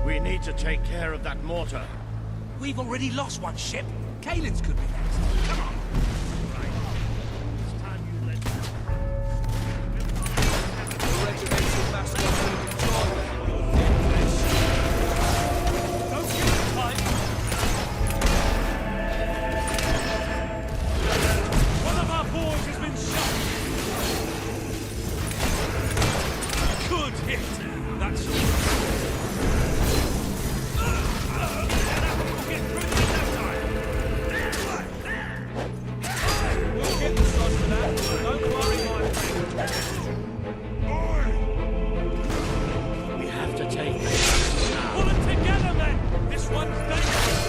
We need to take care of that mortar. We've already lost one ship. Kalen's could be next. Come on. Right. It's time you let me. The regimental mascot will control. Don't give it time. One of our boys has been shot. Good hit. That's all. We have to take this now. Pull it together, men! This one's dangerous!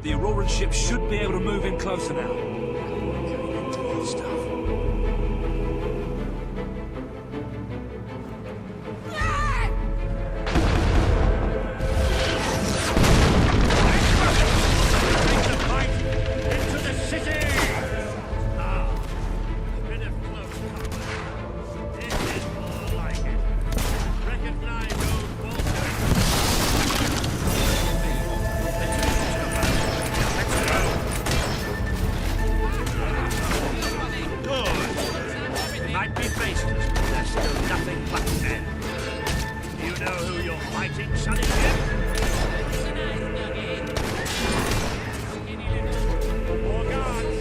The Auroran ship should be able to move in closer now. Stuff. But then, do you know who you're fighting, Sonny Jim? More guards.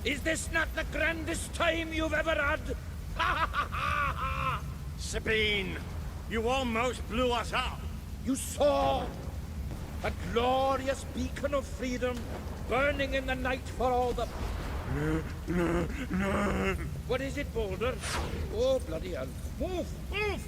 Is this not the grandest time you've ever had? Sabine, you almost blew us up. You saw a glorious beacon of freedom burning in the night for all the... What is it, Boulder? Oh, bloody hell. Move, move!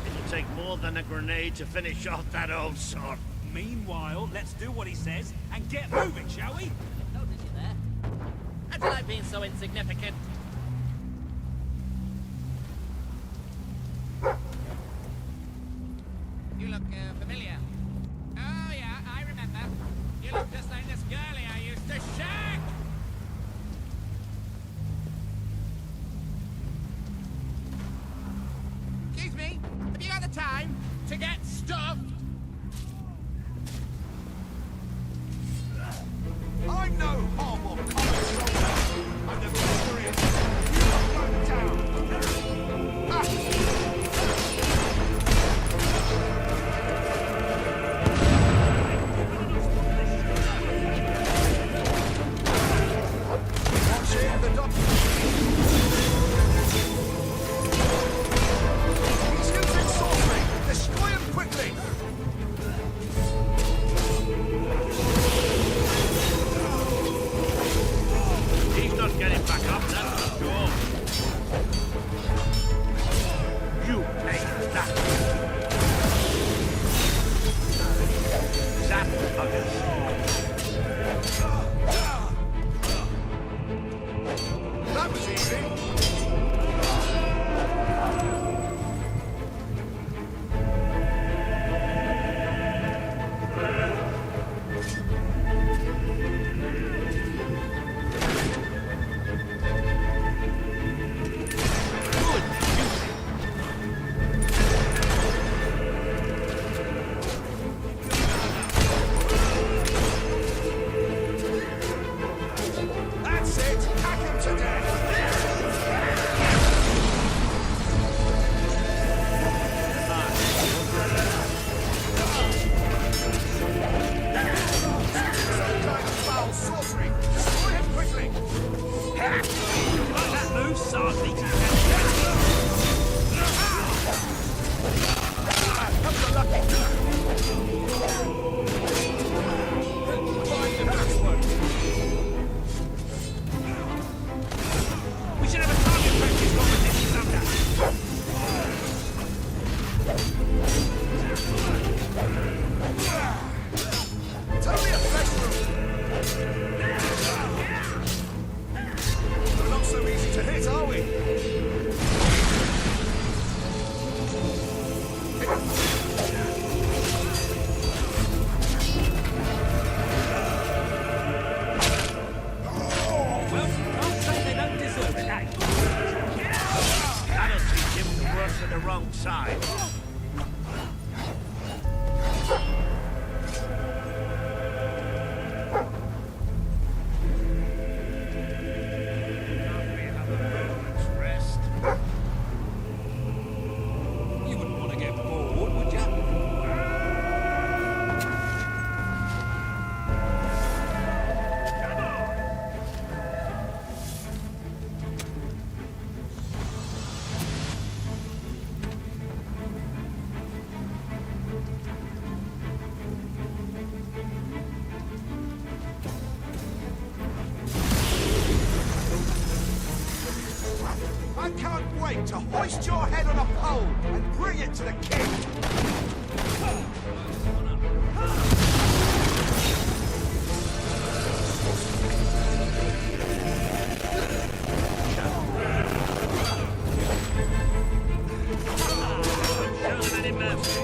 It'll take more than a grenade to finish off that old sod. Meanwhile, let's do what he says and get moving, shall we? Noticed you there. How'd you like being so insignificant? You look familiar. Oh yeah, I remember. You look just like this girlie I used to shag! Excuse me, have you got the time to get stuffed? I'm no horrible common soldier. I'm the victorious. You are going down. The doctor. He's using sorcery. Destroy him quickly. He's not getting back up, that's for sure. You take that. Zap others. That was easy. That's it. Hack him to death. Move side, leaky. Comes the lucky. Find the next one. We should have a target practice competition sometime. Tell me a fresh room. We're not so easy to hit, are we? Well, I'll say they don't deserve it, eh? That'll teach him to work for the wrong side. Can't we have a moment's rest? You wouldn't want to get bored, would you? I can't wait to hoist your head on a pole and bring it to the king. Show them any mercy.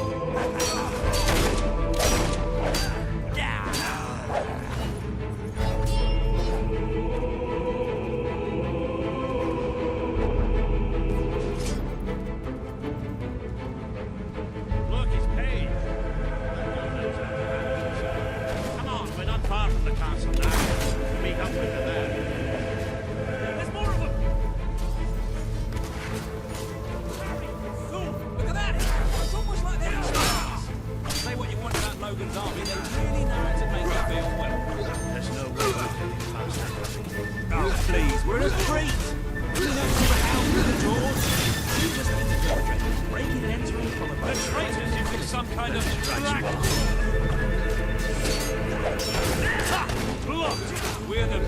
Look, he's paid. Come on, we're not far from the castle now. Meet up with her there. There's more of them. Look at that! It's almost like they're stars. Say what you want about Logan's army, they really know how to make you feel well. There's no way we're getting past that. Oh, please, we're in a street. We don't know how through the doors. You just need to go breaking and entering from a Treat as if it's some kind of trap. blocked. We're the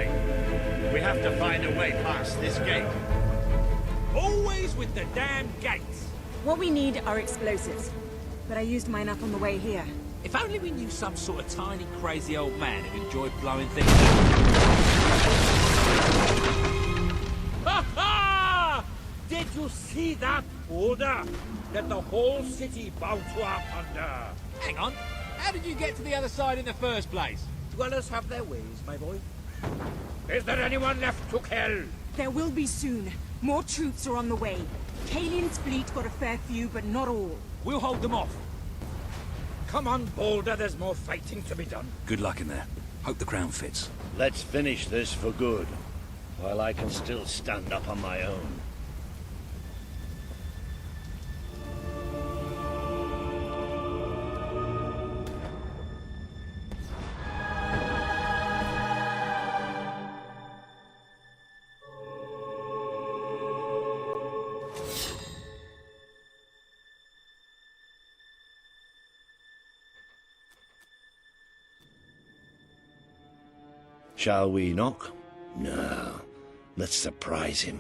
way. We have to find a way past this gate. Always with the damn gates. What we need are explosives. But I used mine up on the way here. If only we knew some sort of tiny, crazy old man who enjoyed blowing things up. Ha ha! Did you see that order? That the whole city bowed to our thunder. Hang on. How did you get to the other side in the first place? Dwellers have their ways, my boy. Is there anyone left to kill? There will be soon. More troops are on the way. Kalian's fleet got a fair few, but not all. We'll hold them off. Come on, Boulder, there's more fighting to be done. Good luck in there. Hope the crown fits. Let's finish this for good, while I can still stand up on my own. Shall we knock? No. Let's surprise him.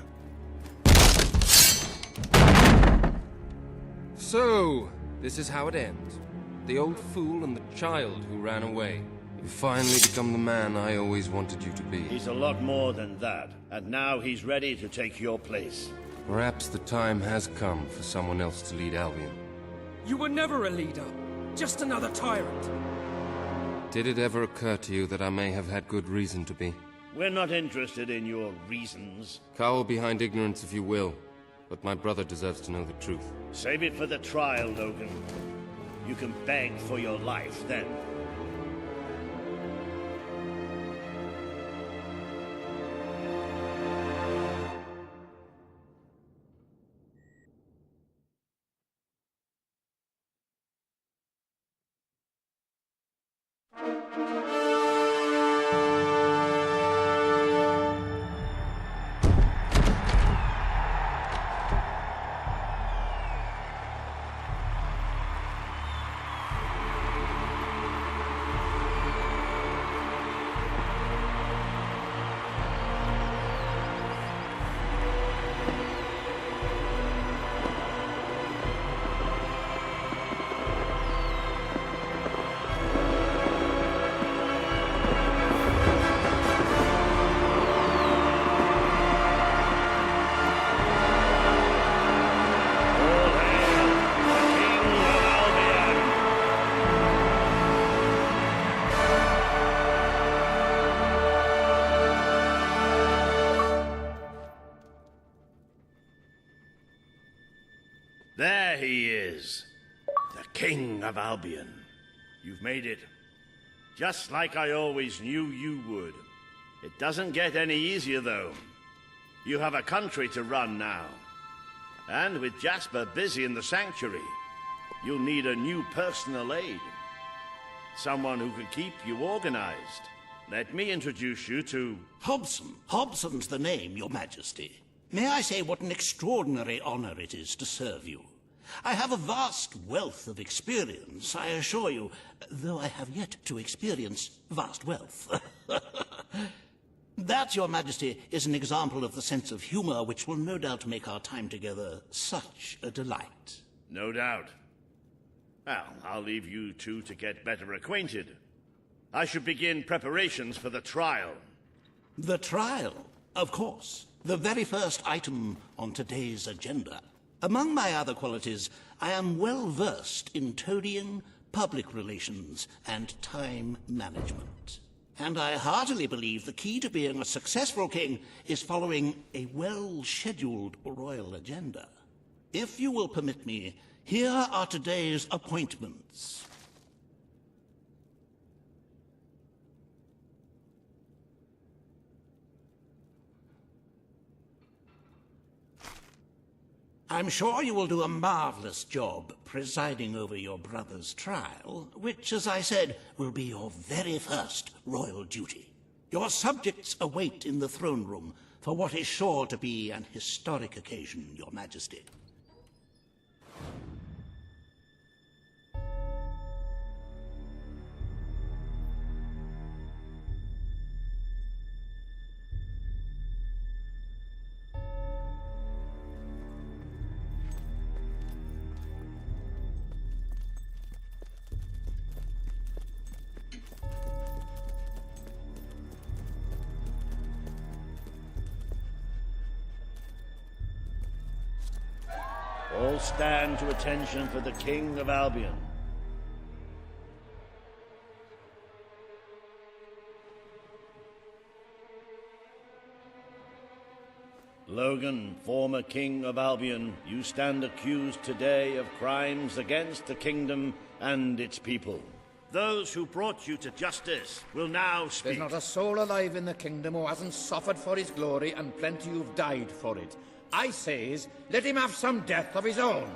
So, this is how it ends. The old fool and the child who ran away. You finally become the man I always wanted you to be. He's a lot more than that, and now he's ready to take your place. Perhaps the time has come for someone else to lead Albion. You were never a leader, just another tyrant. Did it ever occur to you that I may have had good reason to be? We're not interested in your reasons. Cower behind ignorance if you will, but my brother deserves to know the truth. Save it for the trial, Logan. You can beg for your life then. There he is, the King of Albion. You've made it, just like I always knew you would. It doesn't get any easier, though. You have a country to run now. And with Jasper busy in the sanctuary, you'll need a new personal aide. Someone who can keep you organized. Let me introduce you to... Hobson. Hobson's the name, Your Majesty. May I say what an extraordinary honor it is to serve you? I have a vast wealth of experience, I assure you, though I have yet to experience vast wealth. That, Your Majesty, is an example of the sense of humor which will no doubt make our time together such a delight. No doubt. Well, I'll leave you two to get better acquainted. I should begin preparations for the trial. The trial, of course. The very first item on today's agenda. Among my other qualities, I am well versed in toadying, public relations, and time management. And I heartily believe the key to being a successful king is following a well-scheduled royal agenda. If you will permit me, here are today's appointments. I'm sure you will do a marvelous job presiding over your brother's trial, which, as I said, will be your very first royal duty. Your subjects await in the throne room for what is sure to be an historic occasion, Your Majesty. All stand to attention for the King of Albion. Logan, former King of Albion, you stand accused today of crimes against the kingdom and its people. Those who brought you to justice will now speak. There's not a soul alive in the kingdom who hasn't suffered for his glory, and plenty who've died for it. I says, let him have some death of his own.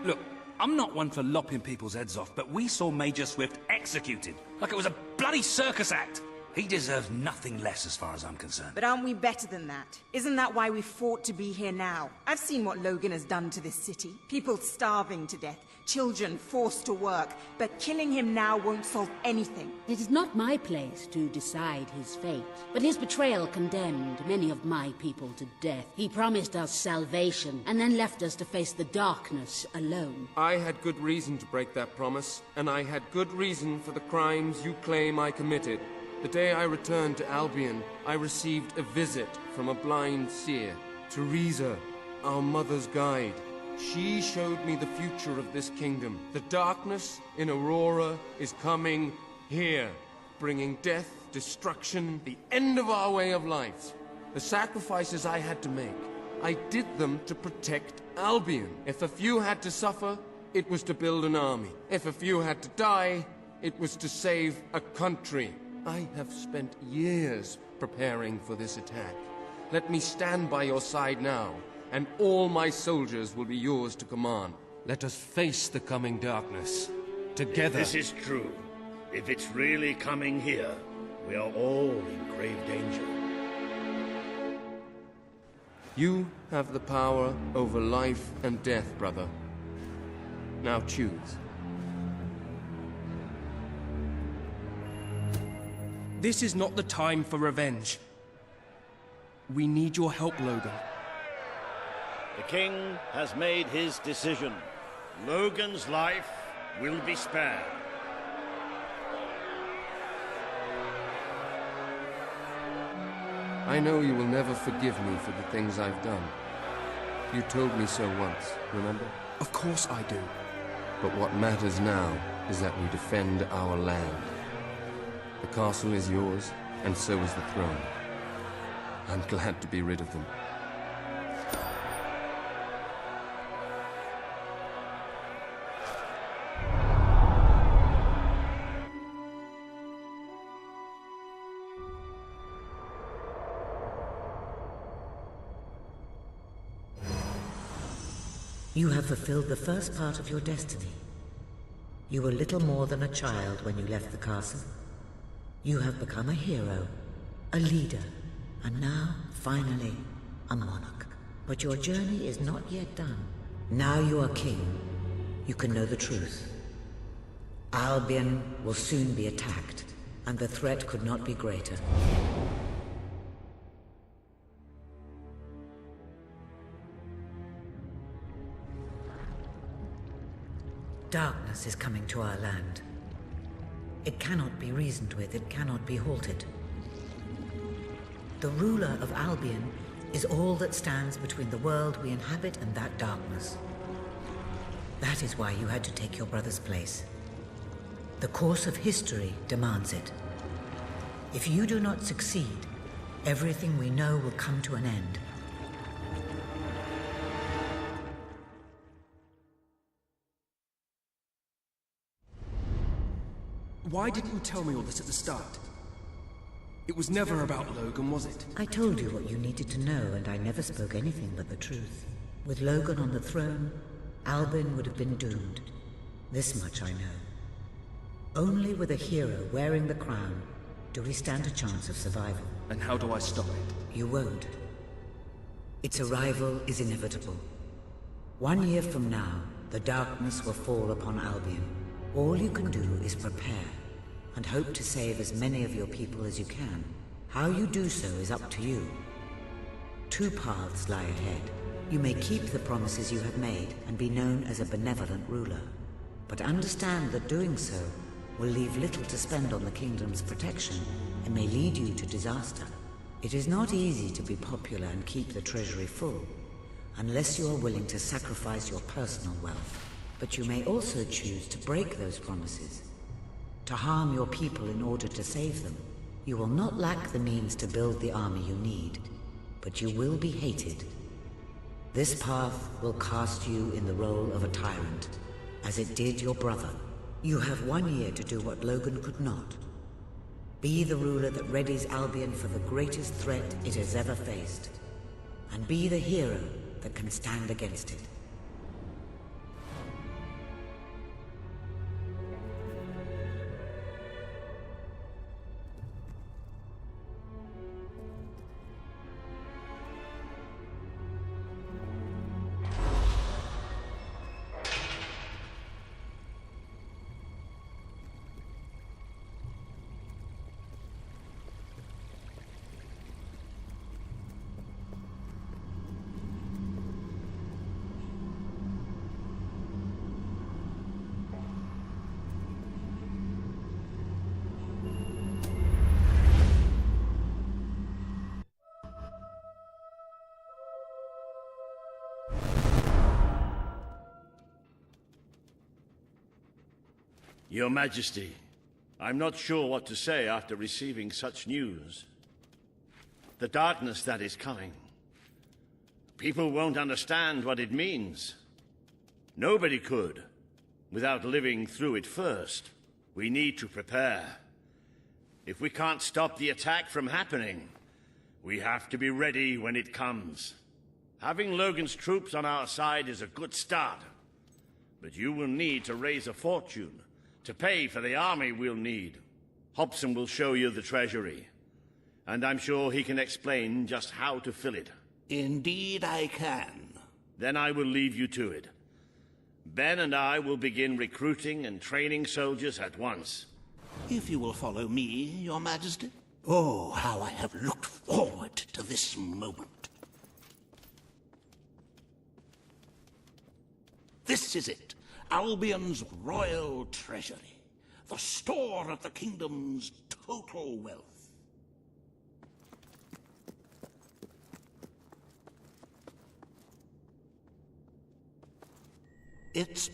Look, I'm not one for lopping people's heads off, but we saw Major Swift executed like it was a bloody circus act. He deserves nothing less as far as I'm concerned. But aren't we better than that? Isn't that why we fought to be here now? I've seen what Logan has done to this city. People starving to death, children forced to work. But killing him now won't solve anything. It is not my place to decide his fate, but his betrayal condemned many of my people to death. He promised us salvation, and then left us to face the darkness alone. I had good reason to break that promise, and I had good reason for the crimes you claim I committed. The day I returned to Albion, I received a visit from a blind seer, Teresa, our mother's guide. She showed me the future of this kingdom. The darkness in Aurora is coming here, bringing death, destruction, the end of our way of life. The sacrifices I had to make, I did them to protect Albion. If a few had to suffer, it was to build an army. If a few had to die, it was to save a country. I have spent years preparing for this attack. Let me stand by your side now, and all my soldiers will be yours to command. Let us face the coming darkness, together. If this is true, if it's really coming here, we are all in grave danger. You have the power over life and death, brother. Now choose. This is not the time for revenge. We need your help, Logan. The king has made his decision. Logan's life will be spared. I know you will never forgive me for the things I've done. You told me so once, remember? Of course I do. But what matters now is that we defend our land. The castle is yours, and so is the throne. I'm glad to be rid of them. You have fulfilled the first part of your destiny. You were little more than a child when you left the castle. You have become a hero, a leader, and now, finally, a monarch. But your journey is not yet done. Now you are king. You can know the truth. Albion will soon be attacked, and the threat could not be greater. Darkness is coming to our land. It cannot be reasoned with, it cannot be halted. The ruler of Albion is all that stands between the world we inhabit and that darkness. That is why you had to take your brother's place. The course of history demands it. If you do not succeed, everything we know will come to an end. Why didn't you tell me all this at the start? It was never about Logan, was it? I told you what you needed to know, and I never spoke anything but the truth. With Logan on the throne, Albion would have been doomed. This much I know. Only with a hero wearing the crown do we stand a chance of survival. And how do I stop it? You won't. Its arrival is inevitable. 1 year from now, the darkness will fall upon Albion. All you can do is prepare, and hope to save as many of your people as you can. How you do so is up to you. 2 paths lie ahead. You may keep the promises you have made and be known as a benevolent ruler. But understand that doing so will leave little to spend on the kingdom's protection and may lead you to disaster. It is not easy to be popular and keep the treasury full, unless you are willing to sacrifice your personal wealth. But you may also choose to break those promises, to harm your people in order to save them. You will not lack the means to build the army you need, but you will be hated. This path will cast you in the role of a tyrant, as it did your brother. You have 1 year to do what Logan could not. Be the ruler that readies Albion for the greatest threat it has ever faced, and be the hero that can stand against it. Your Majesty, I'm not sure what to say after receiving such news. The darkness that is coming. People won't understand what it means. Nobody could, without living through it first. We need to prepare. If we can't stop the attack from happening, we have to be ready when it comes. Having Logan's troops on our side is a good start, but you will need to raise a fortune to pay for the army we'll need. Hobson will show you the treasury, and I'm sure he can explain just how to fill it. Indeed I can. Then I will leave you to it. Ben and I will begin recruiting and training soldiers at once. If you will follow me, Your Majesty. Oh, how I have looked forward to this moment. This is it. Albion's royal treasury, the store of the kingdom's total wealth. It's,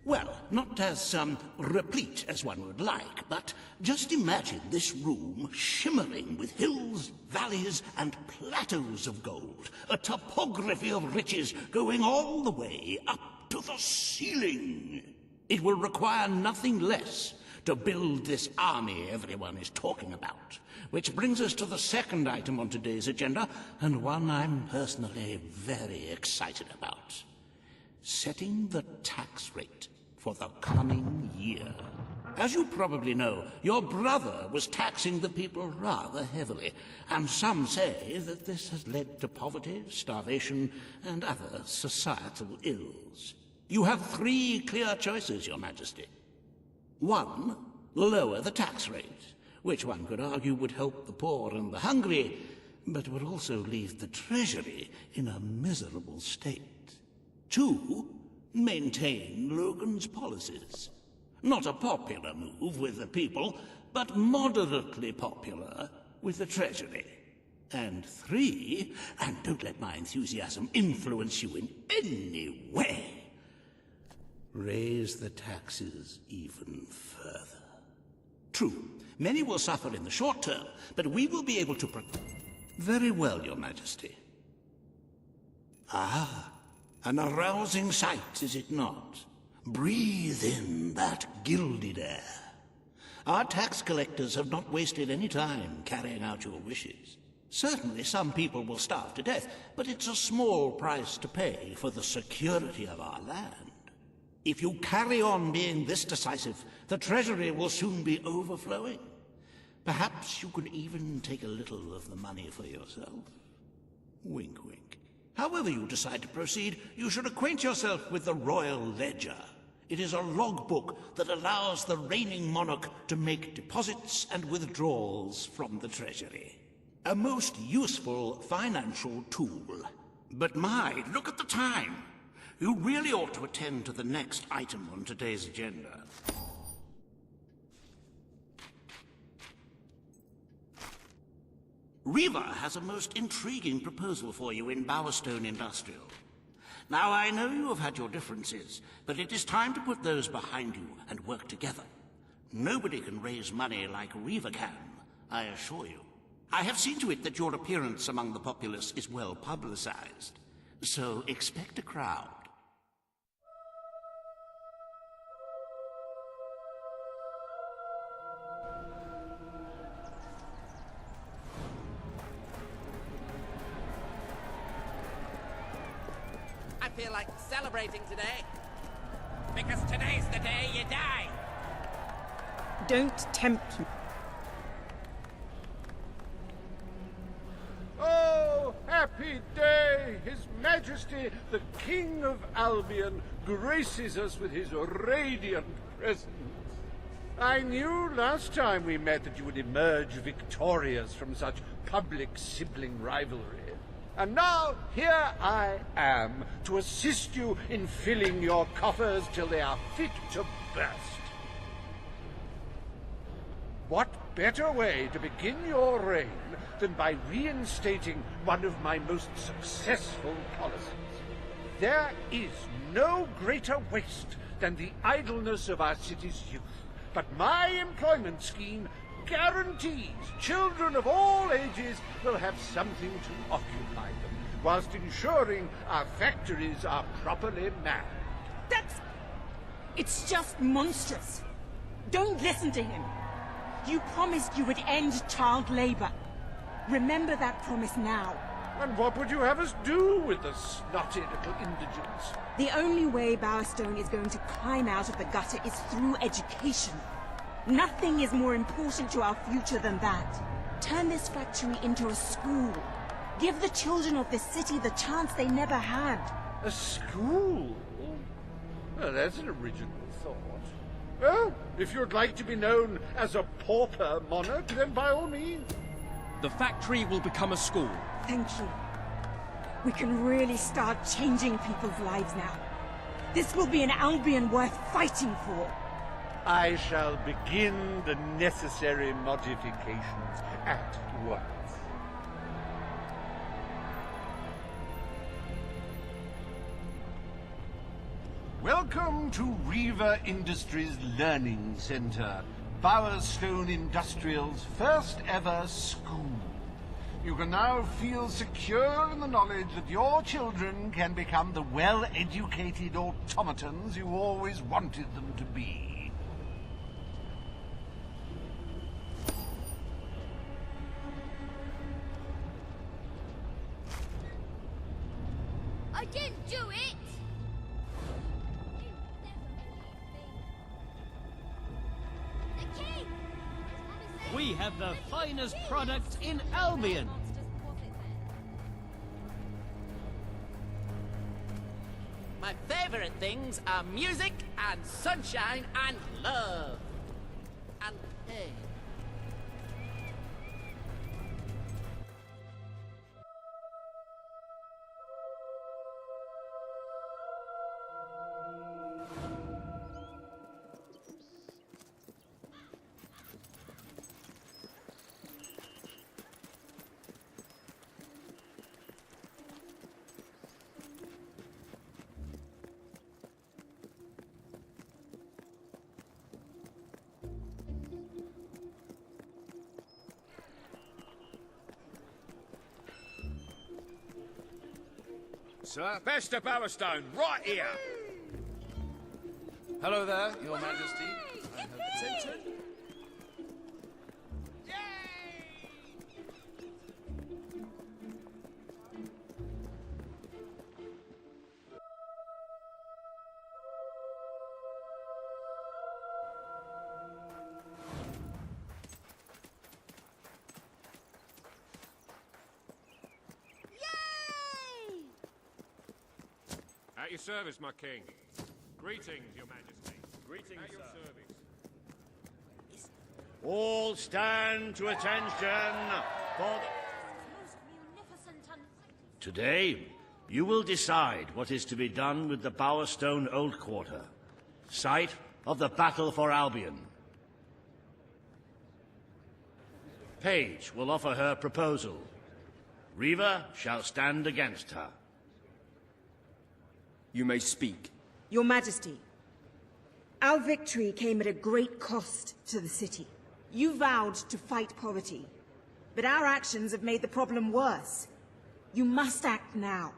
well, not as replete as one would like, but just imagine this room shimmering with hills, valleys, and plateaus of gold, a topography of riches going all the way up to the ceiling. It will require nothing less to build this army everyone is talking about. Which brings us to the second item on today's agenda, and one I'm personally very excited about. Setting the tax rate for the coming year. As you probably know, your brother was taxing the people rather heavily, and some say that this has led to poverty, starvation, and other societal ills. You have 3 clear choices, Your Majesty. 1, lower the tax rate, which one could argue would help the poor and the hungry, but would also leave the treasury in a miserable state. 2, maintain Logan's policies. Not a popular move with the people, but moderately popular with the treasury. And 3, and don't let my enthusiasm influence you in any way, raise the taxes even further. True, many will suffer in the short term, but we will be able to Very well, Your Majesty. Ah, an arousing sight, is it not? Breathe in that gilded air. Our tax collectors have not wasted any time carrying out your wishes. Certainly some people will starve to death, but it's a small price to pay for the security of our land. If you carry on being this decisive, the treasury will soon be overflowing. Perhaps you could even take a little of the money for yourself. Wink, wink. However you decide to proceed, you should acquaint yourself with the Royal Ledger. It is a logbook that allows the reigning monarch to make deposits and withdrawals from the treasury. A most useful financial tool. But my, look at the time. You really ought to attend to the next item on today's agenda. Riva has a most intriguing proposal for you in Bowerstone Industrial. Now, I know you have had your differences, but it is time to put those behind you and work together. Nobody can raise money like Reaver can, I assure you. I have seen to it that your appearance among the populace is well publicized, so expect a crowd. I feel like celebrating today. Because today's the day you die. Don't tempt me. Oh, happy day! His Majesty, the King of Albion, graces us with his radiant presence. I knew last time we met that you would emerge victorious from such public sibling rivalry. And now, here I am, to assist you in filling your coffers till they are fit to burst. What better way to begin your reign than by reinstating one of my most successful policies? There is no greater waste than the idleness of our city's youth, but my employment scheme guarantees children of all ages will have something to occupy them, whilst ensuring our factories are properly manned. It's just monstrous. Don't listen to him. You promised you would end child labor. Remember that promise now. And what would you have us do with the snotty little indigents? The only way Bowerstone is going to climb out of the gutter is through education. Nothing is more important to our future than that. Turn this factory into a school. Give the children of this city the chance they never had. A school? Well, that's an original thought. Well, if you'd like to be known as a pauper monarch, then by all means. The factory will become a school. Thank you. We can really start changing people's lives now. This will be an Albion worth fighting for. I shall begin the necessary modifications at once. Welcome to Reaver Industries Learning Center, Bowerstone Industrial's first ever school. You can now feel secure in the knowledge that your children can become the well-educated automatons you always wanted them to be. I didn't do it! The king! We have the finest product in Albion! My favorite things are music and sunshine and love. And pain. Sir, best of Bowerstone, right here! Hello there, Your Majesty. I have attention. At your service, my king. Greetings, Your Majesty. Greetings, at your service. All stand to attention for Today, you will decide what is to be done with the Bowerstone Old Quarter, site of the battle for Albion. Paige will offer her proposal. Reaver shall stand against her. You may speak. Your Majesty, our victory came at a great cost to the city. You vowed to fight poverty, but our actions have made the problem worse. You must act now.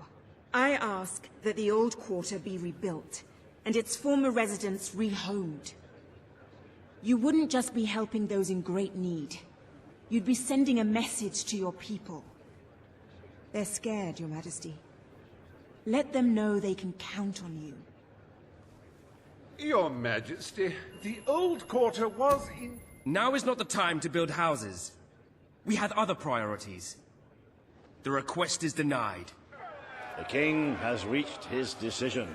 I ask that the old quarter be rebuilt, and its former residents rehomed. You wouldn't just be helping those in great need. You'd be sending a message to your people. They're scared, Your Majesty. Let them know they can count on you. Your Majesty, the old quarter was in... Now is not the time to build houses. We had other priorities. The request is denied. The king has reached his decision.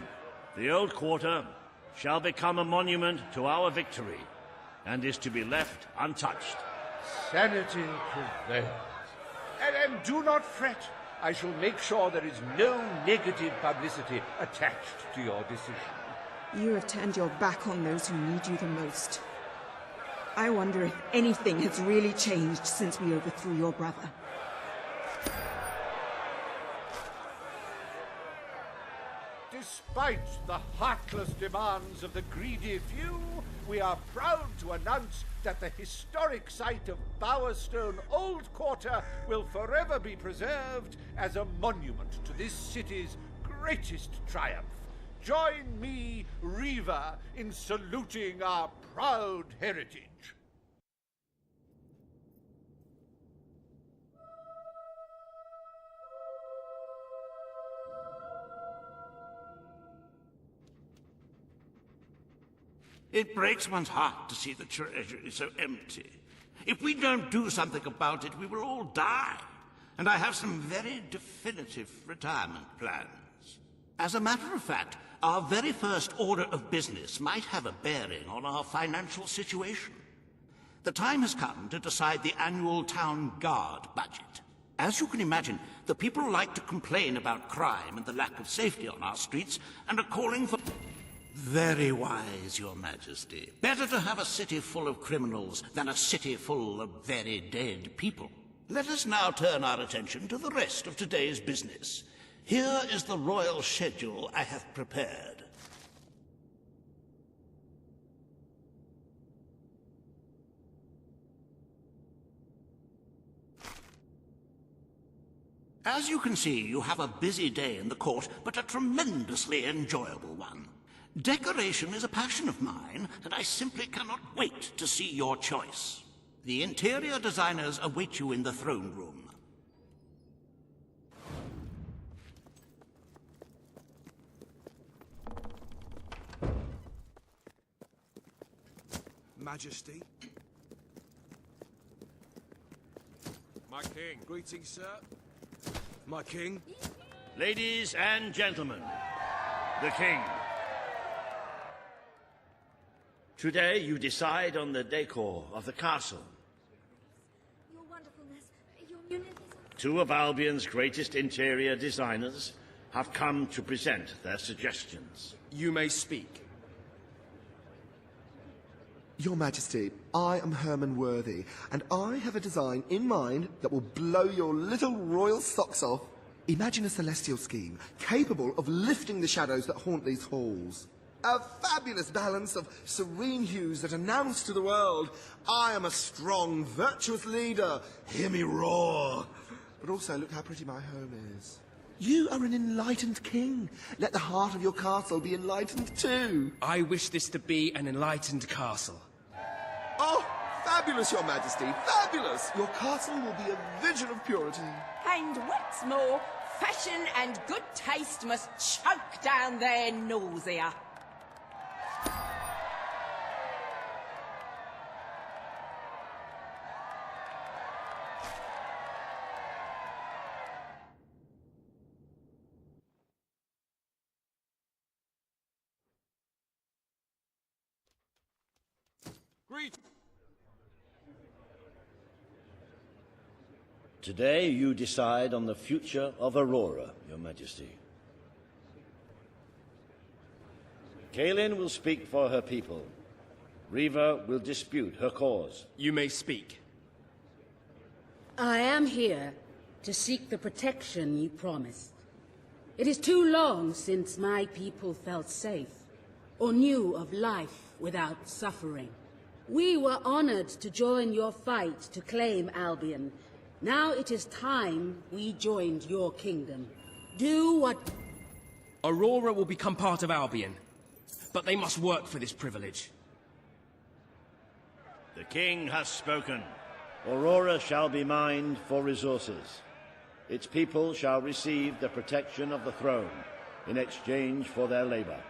The old quarter shall become a monument to our victory and is to be left untouched. Sanity prevails. And do not fret. I shall make sure there is no negative publicity attached to your decision. You have turned your back on those who need you the most. I wonder if anything has really changed since we overthrew your brother. Despite the heartless demands of the greedy few, we are proud to announce that the historic site of Bowerstone Old Quarter will forever be preserved as a monument to this city's greatest triumph. Join me, Riva, in saluting our proud heritage. It breaks one's heart to see the treasury so empty. If we don't do something about it, we will all die. And I have some very definitive retirement plans. As a matter of fact, our very first order of business might have a bearing on our financial situation. The time has come to decide the annual town guard budget. As you can imagine, the people like to complain about crime and the lack of safety on our streets and are calling for... Very wise, Your Majesty. Better to have a city full of criminals than a city full of very dead people. Let us now turn our attention to the rest of today's business. Here is the royal schedule I have prepared. As you can see, you have a busy day in the court, but a tremendously enjoyable one. Decoration is a passion of mine, and I simply cannot wait to see your choice. The interior designers await you in the throne room. Majesty. My king. Greetings, sir. My king. Ladies and gentlemen, the king. Today you decide on the decor of the castle. Your wonderfulness, your munificence. Two of Albion's greatest interior designers have come to present their suggestions. You may speak. Your Majesty, I am Herman Worthy, and I have a design in mind that will blow your little royal socks off. Imagine a celestial scheme capable of lifting the shadows that haunt these halls. A fabulous balance of serene hues that announce to the world, I am a strong, virtuous leader. Hear me roar. But also, look how pretty my home is. You are an enlightened king. Let the heart of your castle be enlightened too. I wish this to be an enlightened castle. Oh, fabulous, Your Majesty, fabulous. Your castle will be a vision of purity. And what's more, fashion and good taste must choke down their nausea. Today you decide on the future of Aurora, Your Majesty. Kaelin will speak for her people. Riva will dispute her cause. You may speak. I am here to seek the protection you promised. It is too long since my people felt safe, or knew of life without suffering. We were honored to join your fight to claim Albion. Now it is time we joined your kingdom. Do what... Aurora will become part of Albion, but they must work for this privilege. The king has spoken. Aurora shall be mined for resources. Its people shall receive the protection of the throne in exchange for their labor.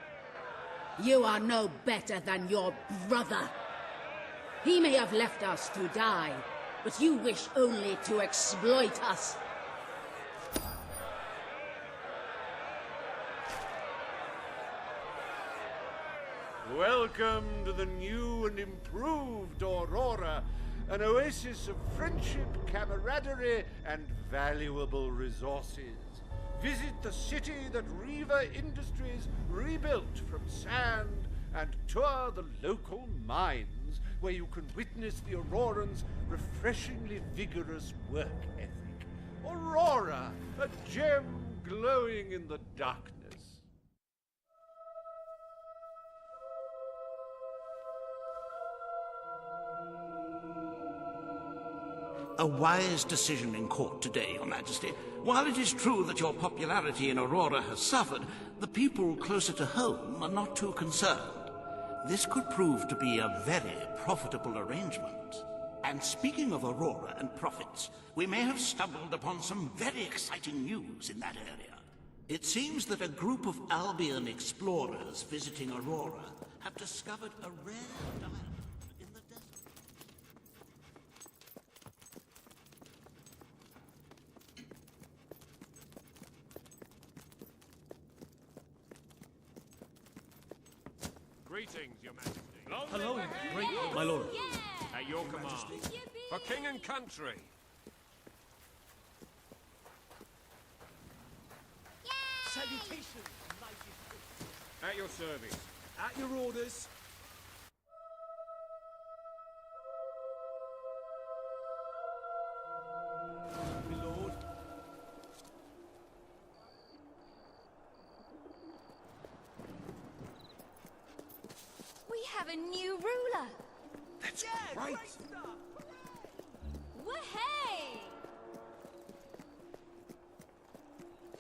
You are no better than your brother. He may have left us to die, but you wish only to exploit us. Welcome to the new and improved Aurora, an oasis of friendship, camaraderie, and valuable resources. Visit the city that Reaver Industries rebuilt from sand and tour the local mines, where you can witness the Aurorans' refreshingly vigorous work ethic. Aurora, a gem glowing in the darkness. A wise decision in court today, Your Majesty. While it is true that your popularity in Aurora has suffered, the people closer to home are not too concerned. This could prove to be a very profitable arrangement. And speaking of Aurora and profits, we may have stumbled upon some very exciting news in that area. It seems that a group of Albion explorers visiting Aurora have discovered a rare diamond. Greetings, Your Majesty. Hello, great my lord. At your command. For king and country. Salutations, At your service. at your orders. My lord. We have a new ruler. That's right. Wahey!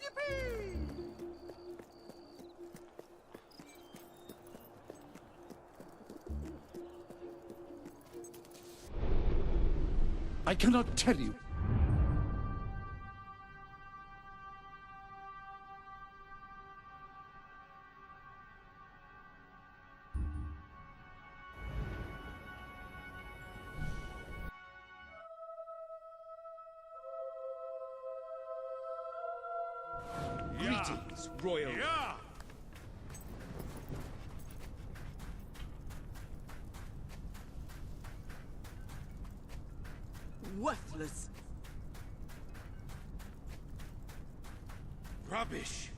Yippee! I cannot tell you. Greetings, royal. Yeah. Worthless. Rubbish.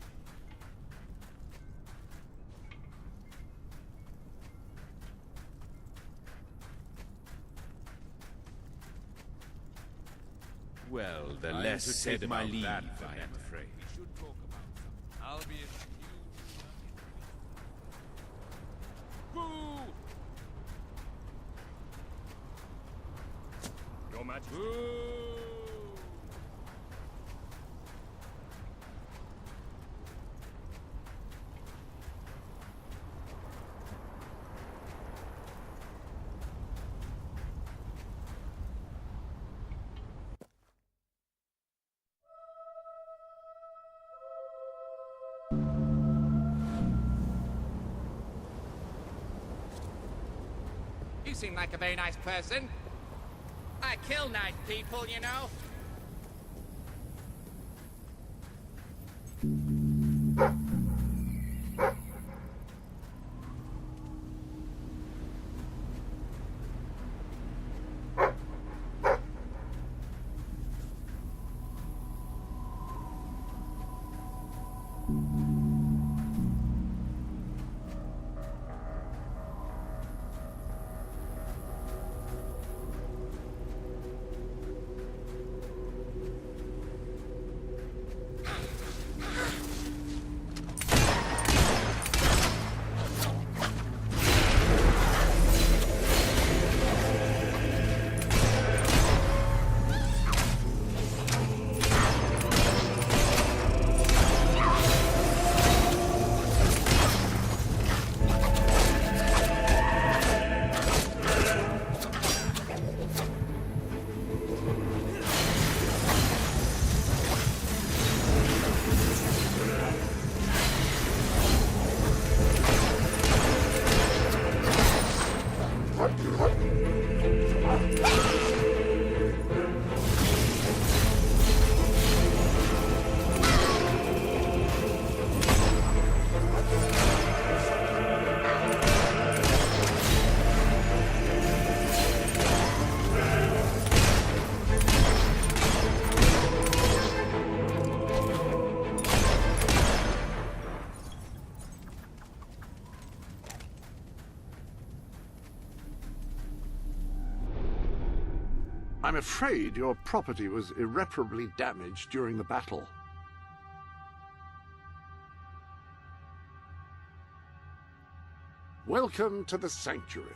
Well, the I am less to said take my about leave, that I am afraid. We should talk about something. Albion. Boo! Your Majesty. You seem like a very nice person. I kill nice people, you know. I'm afraid your property was irreparably damaged during the battle. Welcome to the Sanctuary.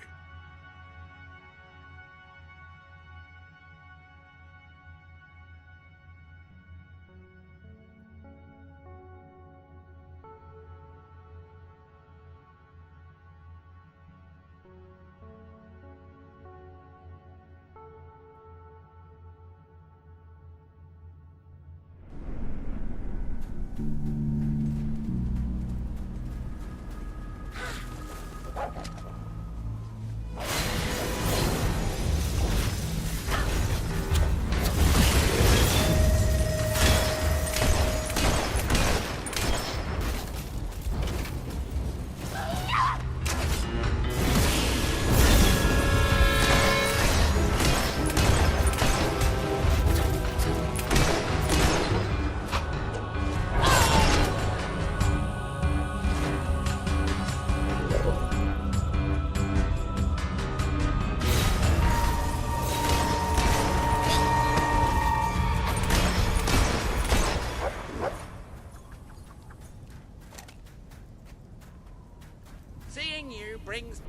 Seeing you brings...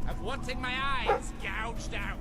of wanting my eyes gouged out.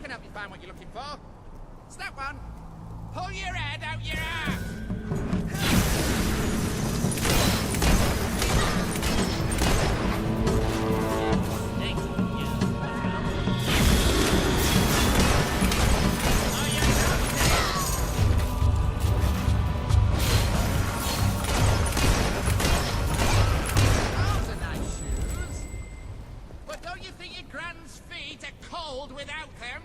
can help you find what you're looking for. It's that one. Pull your head out your ass! Those are nice shoes. But don't you think your grand's feet are cold without them?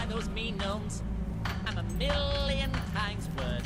Those mean gnomes. I'm a million times worse.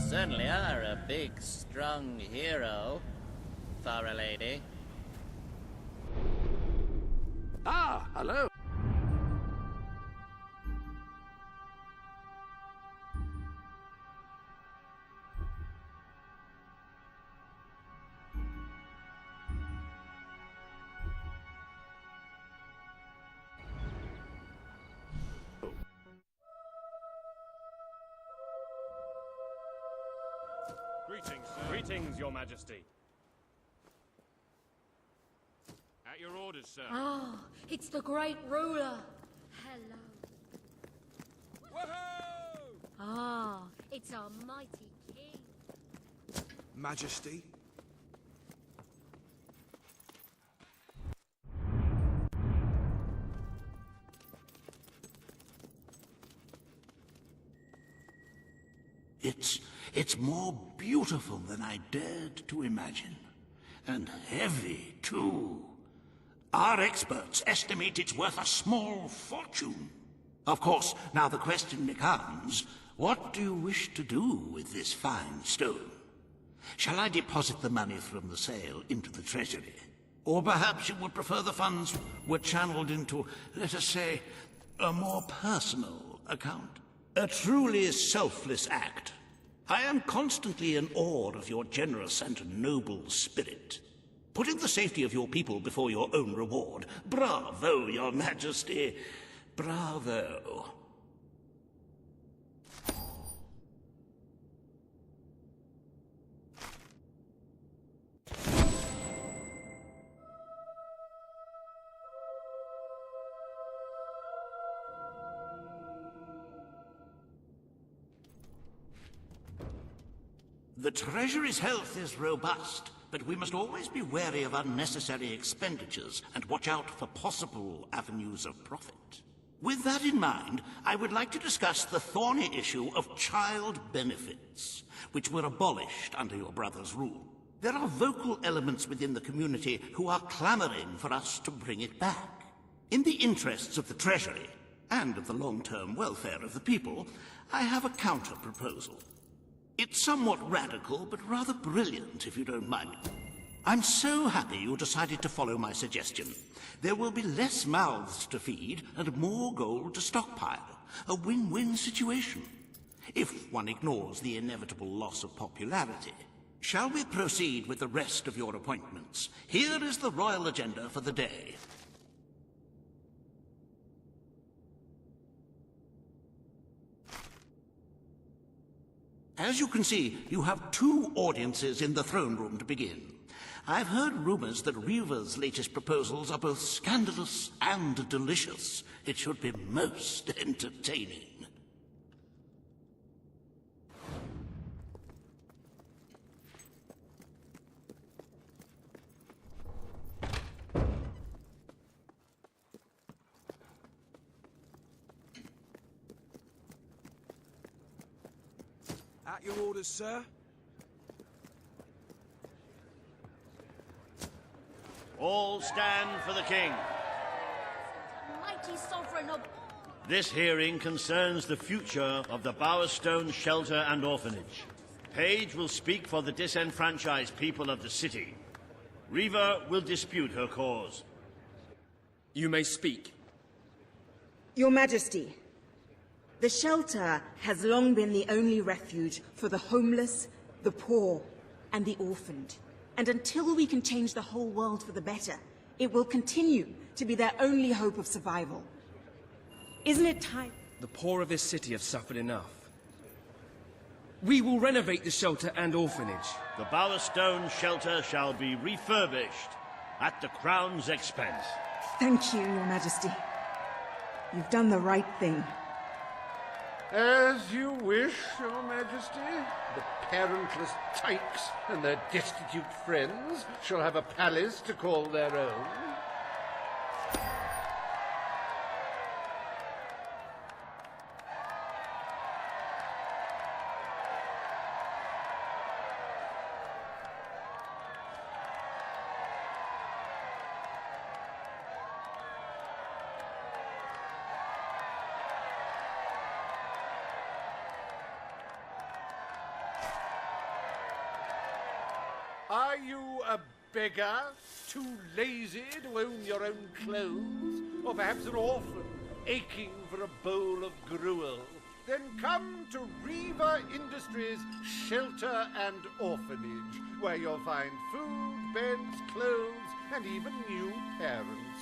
certainly are a big, strong hero for a lady. Ah, hello. Greetings, sir. Greetings, Your Majesty. At your orders, sir. Ah, it's the great ruler. Hello. Ah, it's our mighty king. Majesty? It's more beautiful than I dared to imagine. And heavy, too. Our experts estimate it's worth a small fortune. Of course, now the question becomes, what do you wish to do with this fine stone? Shall I deposit the money from the sale into the treasury? Or perhaps you would prefer the funds were channeled into, let us say, a more personal account? A truly selfless act. I am constantly in awe of your generous and noble spirit. Putting the safety of your people before your own reward. Bravo, Your Majesty. Bravo. The Treasury's health is robust, but we must always be wary of unnecessary expenditures and watch out for possible avenues of profit. With that in mind, I would like to discuss the thorny issue of child benefits, which were abolished under your brother's rule. There are vocal elements within the community who are clamoring for us to bring it back. In the interests of the Treasury, and of the long-term welfare of the people, I have a counter-proposal. It's somewhat radical, but rather brilliant, if you don't mind. I'm so happy you decided to follow my suggestion. There will be less mouths to feed and more gold to stockpile. A win-win situation. If one ignores the inevitable loss of popularity. Shall we proceed with the rest of your appointments? Here is the royal agenda for the day. As you can see, you have 2 audiences in the throne room to begin. I've heard rumors that Reva's latest proposals are both scandalous and delicious. It should be most entertaining. At your orders, sir. All stand for the king. Mighty sovereign of... This hearing concerns the future of the Bowerstone Shelter and Orphanage. Paige will speak for the disenfranchised people of the city. Reva will dispute her cause. You may speak. Your Majesty, the shelter has long been the only refuge for the homeless, the poor, and the orphaned. And until we can change the whole world for the better, it will continue to be their only hope of survival. Isn't it time? The poor of this city have suffered enough. We will renovate the shelter and orphanage. The Bowerstone Shelter shall be refurbished at the Crown's expense. Thank you, Your Majesty. You've done the right thing. As you wish, Your Majesty. The parentless tykes and their destitute friends shall have a palace to call their own. Are you a beggar, too lazy to own your own clothes? Or perhaps an orphan, aching for a bowl of gruel? Then come to Riva Industries Shelter and Orphanage, where you'll find food, beds, clothes, and even new parents.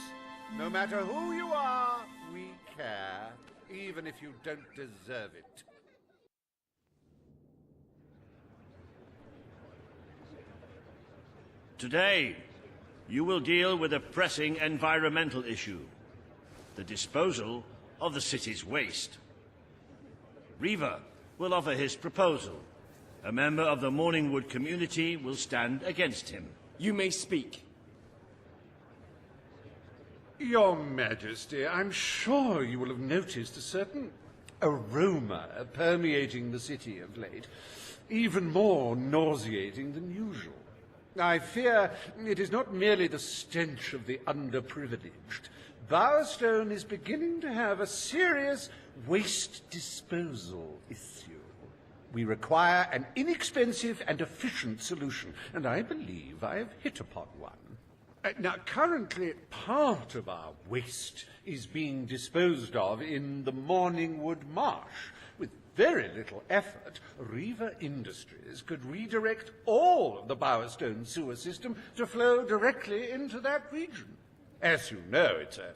No matter who you are, we care, even if you don't deserve it. Today, you will deal with a pressing environmental issue, the disposal of the city's waste. Riva will offer his proposal. A member of the Morningwood community will stand against him. You may speak. Your Majesty, I'm sure you will have noticed a certain aroma permeating the city of late, even more nauseating than usual. I fear it is not merely the stench of the underprivileged. Bowerstone is beginning to have a serious waste disposal issue. We require an inexpensive and efficient solution, and I believe I have hit upon one. Now, currently, part of our waste is being disposed of in the Morningwood Marsh. With very little effort, Riva Industries could redirect all of the Bowerstone sewer system to flow directly into that region. As you know, it's a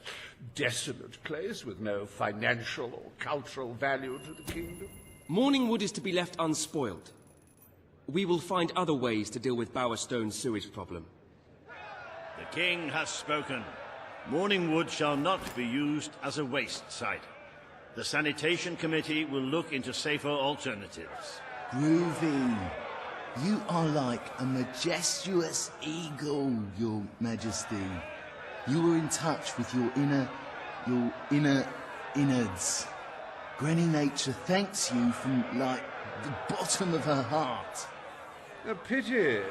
desolate place with no financial or cultural value to the kingdom. Morningwood is to be left unspoiled. We will find other ways to deal with Bowerstone's sewage problem. The king has spoken. Morningwood shall not be used as a waste site. The sanitation committee will look into safer alternatives. Groovy. You are like a majestuous eagle, Your Majesty. You were in touch with your inner innards. Granny Nature thanks you from, like, the bottom of her heart. A pity.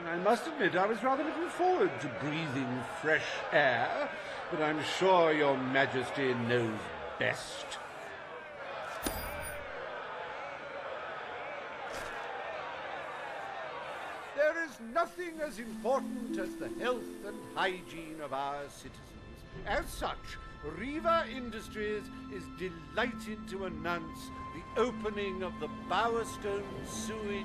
I must admit I was rather looking forward to breathing fresh air, but I'm sure Your Majesty knows best. There is nothing as important as the health and hygiene of our citizens. As such, Riva Industries is delighted to announce the opening of the Bowerstone Sewage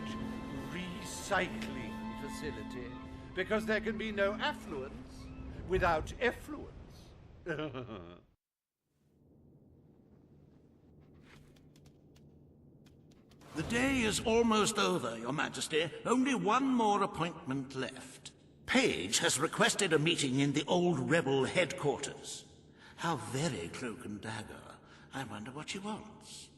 Recycling Facility, because there can be no affluence without effluence. The day is almost over, Your Majesty. Only one more appointment left. Page has requested a meeting in the old rebel headquarters. How very cloak and dagger. I wonder what she wants.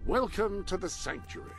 Welcome to the Sanctuary.